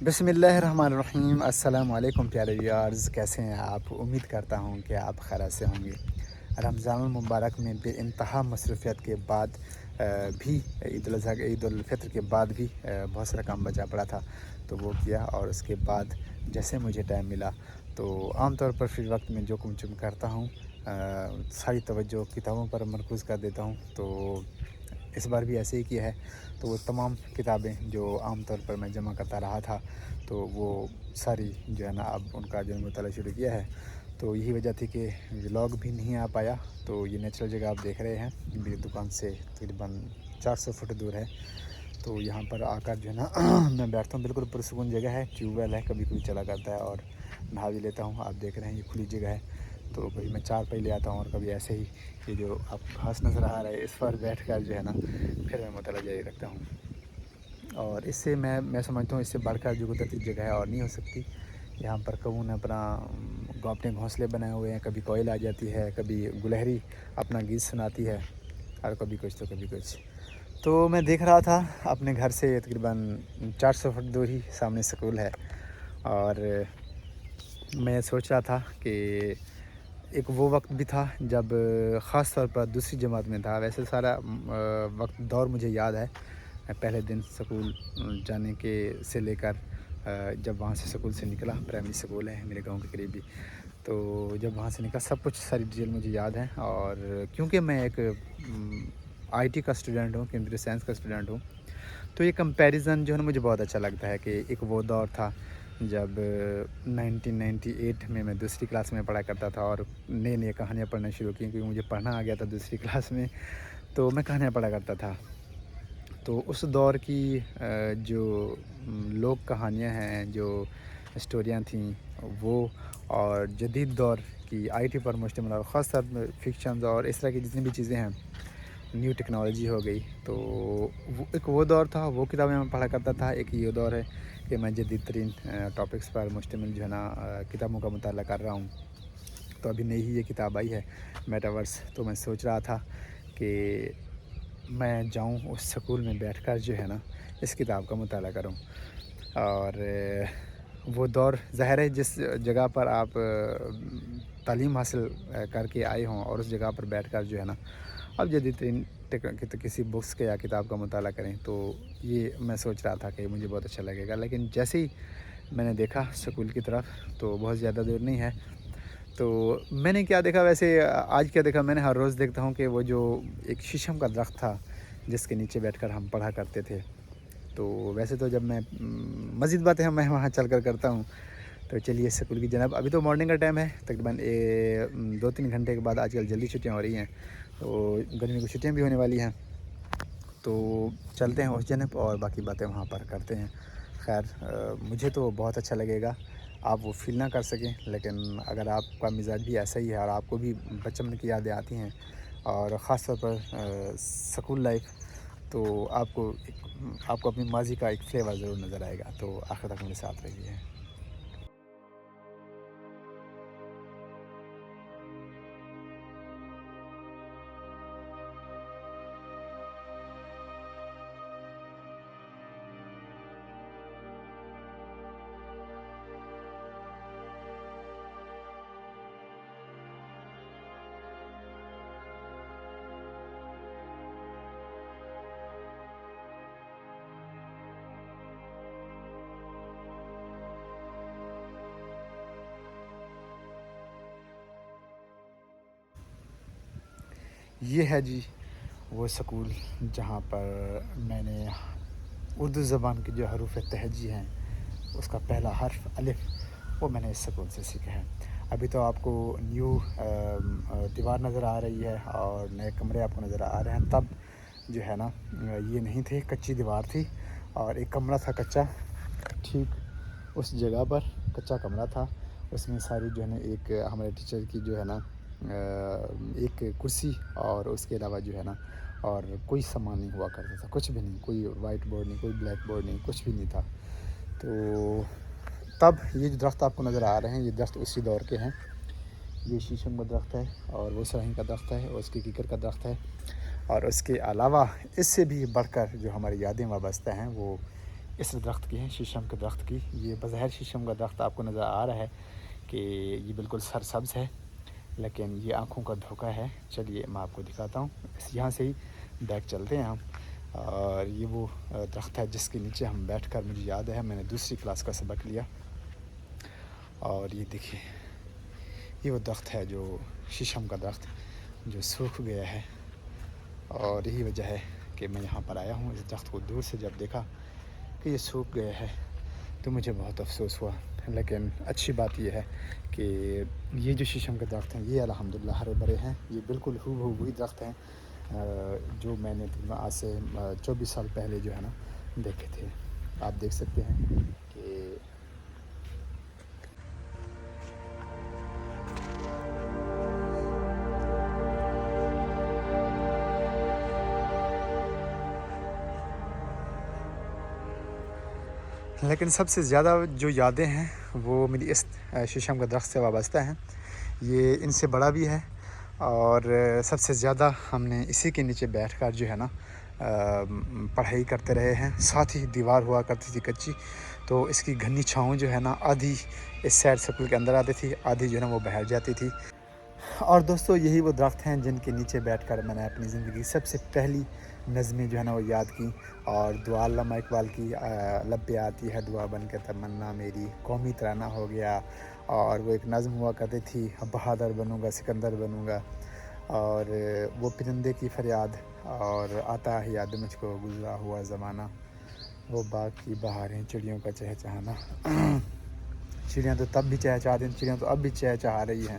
बिस्मिल्लाहिर्रहमानिर्रहीम। अस्सलाम वालेकुम प्यारे व्यूअर्स, कैसे हैं आप? उम्मीद करता हूँ कि आप खैरियत से होंगे। रमज़ान मुबारक में बेइंतहा मसरूफ़ियत के बाद भी ईद उल फितर के बाद भी बहुत सारा काम बचा पड़ा था, तो वो किया। और उसके बाद जैसे मुझे टाइम मिला तो आम तौर पर फ्री वक्त में जो कुछ करता हूँ, सारी तवज्जो किताबों पर मरकूज़ कर देता हूँ। तो इस बार भी ऐसे ही किया है। तो वो तमाम किताबें जो आम तौर पर मैं जमा करता रहा था, तो वो सारी जो है ना, अब उनका जो मुताला शुरू किया है। तो यही वजह थी कि व्लॉग भी नहीं आ पाया। तो ये नेचुरल जगह आप देख रहे हैं, मेरी दुकान से तकरीबन 400 फुट दूर है। तो यहाँ पर आकर जो है ना मैं बैठता हूँ, बिल्कुल पुरसुकून जगह है। ट्यूबवेल है, कभी कभी चला करता है और नहा भी लेता हूँ। आप देख रहे हैं ये खुली जगह है। तो कभी मैं चार पाई ले आता हूँ और कभी ऐसे ही ये जो आप घास नज़र आ रहा है, इस पर बैठ कर जो है ना फिर मैं मतलब जारी रखता हूँ। और इससे मैं समझता हूँ, इससे बढ़कर जो कुदरती जगह है और नहीं हो सकती। यहाँ पर कौन अपना अपने घोंसले बनाए हुए हैं, कभी कोयल आ जाती है, कभी गुलहरी अपना गीत सुनाती है, और कभी कुछ तो कभी कुछ। तो मैं देख रहा था अपने घर से तकरीबन 400 फुट दूर ही सामने स्कूल है। और मैं सोच रहा था कि एक वो वक्त भी था जब ख़ास तौर पर दूसरी जमात में था। वैसे सारा वक्त दौर मुझे याद है। पहले दिन स्कूल जाने के से लेकर जब वहाँ से स्कूल से निकला, प्राइमरी स्कूल है मेरे गांव के करीब ही। तो जब वहाँ से निकला सब कुछ सारी डिटेल मुझे याद है। और क्योंकि मैं एक आईटी का स्टूडेंट हूँ, कंप्यूटर साइंस का स्टूडेंट हूँ, तो ये कंपैरिज़न जो है ना मुझे बहुत अच्छा लगता है कि एक वो दौर था जब 1998 में मैं दूसरी क्लास में पढ़ा करता था और नई नई कहानियाँ पढ़ना शुरू की, क्योंकि मुझे पढ़ना आ गया था दूसरी क्लास में। तो मैं कहानियाँ पढ़ा करता था। तो उस दौर की जो लोक कहानियाँ हैं, जो स्टोरियाँ थीं वो, और जदीद दौर की आईटी पर मुश्तमिल और ख़ास तौर पर फ़िक्शंस और इस तरह की जितनी भी चीज़ें हैं, न्यू टेक्नोलॉजी हो गई। तो वो एक वो दौर था, वो किताबें मैं पढ़ा करता था। एक ये दौर है कि मैं जदीद तरीन टॉपिक्स पर मुश्तमिल जो है ना किताबों का मुताला कर रहा हूँ। तो अभी नई ही ये किताब आई है, मेटावर्स। तो मैं सोच रहा था कि मैं जाऊँ उस स्कूल में बैठकर जो है ना इस किताब का मुताला करूँ। और वो दौर ज़ाहिर है जिस जगह पर आप तालीम हासिल करके आए हों और उस जगह पर बैठकर जो है ना अब जदीद तरीन किसी बुक्स के या किताब का मुताला करें, तो ये मैं सोच रहा था कि मुझे बहुत अच्छा लगेगा। लेकिन जैसे ही मैंने देखा स्कूल की तरफ, तो बहुत ज़्यादा दूर नहीं है। तो मैंने क्या देखा, वैसे आज क्या देखा, मैंने हर रोज़ देखता हूँ कि वो जो एक शीशम का दरख्त था जिसके नीचे बैठकर हम पढ़ा करते थे। तो वैसे तो जब मैं मज़ीद बातें मैं वहाँ चल कर करता हूँ। तो चलिए स्कूल की जनाब, अभी तो मॉर्निंग का टाइम है, तकरीबन 2-3 घंटे के बाद आजकल जल्दी छुट्टियाँ हो रही हैं, तो गर्मी की छुट्टियाँ भी होने वाली हैं। तो चलते हैं उस जनाब और बाकी बातें वहाँ पर करते हैं। खैर मुझे तो बहुत अच्छा लगेगा, आप वो फ़ील ना कर सकें, लेकिन अगर आपका मिजाज भी ऐसा ही है और आपको भी बचपन की यादें आती हैं और ख़ास तौर पर स्कूल लाइफ, तो आपको अपनी माज़ी का एक फ्लेवर ज़रूर नज़र आएगा। तो आखिर तक मेरे साथ रहिए। ये है जी वो स्कूल जहाँ पर मैंने उर्दू ज़बान की जो हरूफ तहजी हैं उसका पहला हर्फ अलिफ़, वो मैंने इस स्कूल से सीखा है। अभी तो आपको न्यू दीवार नज़र आ रही है और नए कमरे आपको नज़र आ रहे हैं। तब जो है ना ये नहीं थे, कच्ची दीवार थी और एक कमरा था कच्चा, ठीक उस जगह पर कच्चा कमरा था। उसमें सारी जो है ना एक हमारे टीचर की जो है ना एक कुर्सी और उसके अलावा जो है ना और कोई सामान नहीं हुआ करता था, कुछ भी नहीं, कोई वाइट बोर्ड नहीं, कोई ब्लैक बोर्ड नहीं, कुछ भी नहीं था। तो तब ये जो दरख्त आपको नज़र आ रहे हैं, ये दरख्त उसी दौर के हैं। ये शीशम का दरख्त है और वो सरही का दरख्त है और उसके कीकर का दरख्त है। और उसके अलावा इससे भी बढ़कर जो हमारी यादें वाबस्ता हैं, वो اس درخت کی ہیں، شیشم کے درخت کی. یہ بظاہر شیشم کا درخت آپ کو نظر آ رہا ہے کہ یہ بالکل سرسبز ہے، لیکن یہ آنکھوں کا دھوکہ ہے. چلیے میں آپ کو دکھاتا ہوں. یہاں سے ہی بیک چلتے ہیں ہم. اور یہ وہ درخت ہے جس کے نیچے ہم بیٹھ کر، مجھے یاد ہے میں نے دوسری کلاس کا سبق لیا. اور یہ دیکھیے، یہ وہ درخت ہے جو شیشم کا درخت جو سوکھ گیا ہے. اور یہی وجہ ہے کہ میں یہاں پر آیا ہوں. اس درخت کو دور سے جب دیکھا کہ یہ سوکھ گیا ہے تو مجھے بہت افسوس ہوا. لیکن اچھی بات یہ ہے کہ یہ جو شیشم کے درخت ہیں یہ الحمدللہ ہرے بھرے ہیں. یہ بالکل وہی درخت ہیں جو میں نے آج سے 24 سال پہلے جو ہے نا دیکھے تھے. آپ دیکھ سکتے ہیں کہ لیکن سب سے زیادہ جو یادیں ہیں وہ میری اس شیشم کا درخت سے وابستہ ہیں. یہ ان سے بڑا بھی ہے اور سب سے زیادہ ہم نے اسی کے نیچے بیٹھ کر جو ہے نا پڑھائی کرتے رہے ہیں. ساتھ ہی دیوار ہوا کرتی تھی کچی، تو اس کی گھنی چھاؤں جو ہے نا آدھی اس سائڈ سکول کے اندر آتی تھی، آدھی جو ہے نا وہ باہر جاتی تھی. اور دوستو یہی وہ درخت ہیں جن کے نیچے بیٹھ کر میں نے اپنی زندگی سب سے پہلی نظمیں جو ہے نا وہ یاد کی. اور دعا علامہ اقبال کی لب پہ آتی ہے دعا بن کے تمنا میری، قومی ترانہ ہو گیا. اور وہ ایک نظم ہوا کرتی تھی، بہادر بنوں گا سکندر بنوں گا. اور وہ پرندے کی فریاد، اور آتا ہے یاد مجھ کو گزرا ہوا زمانہ، وہ باغ کی بہاریں چڑیوں کا چہچہانا. چڑیاں تو تب بھی چہچہا دیں، چڑیاں تو اب بھی چہچہا رہی ہیں.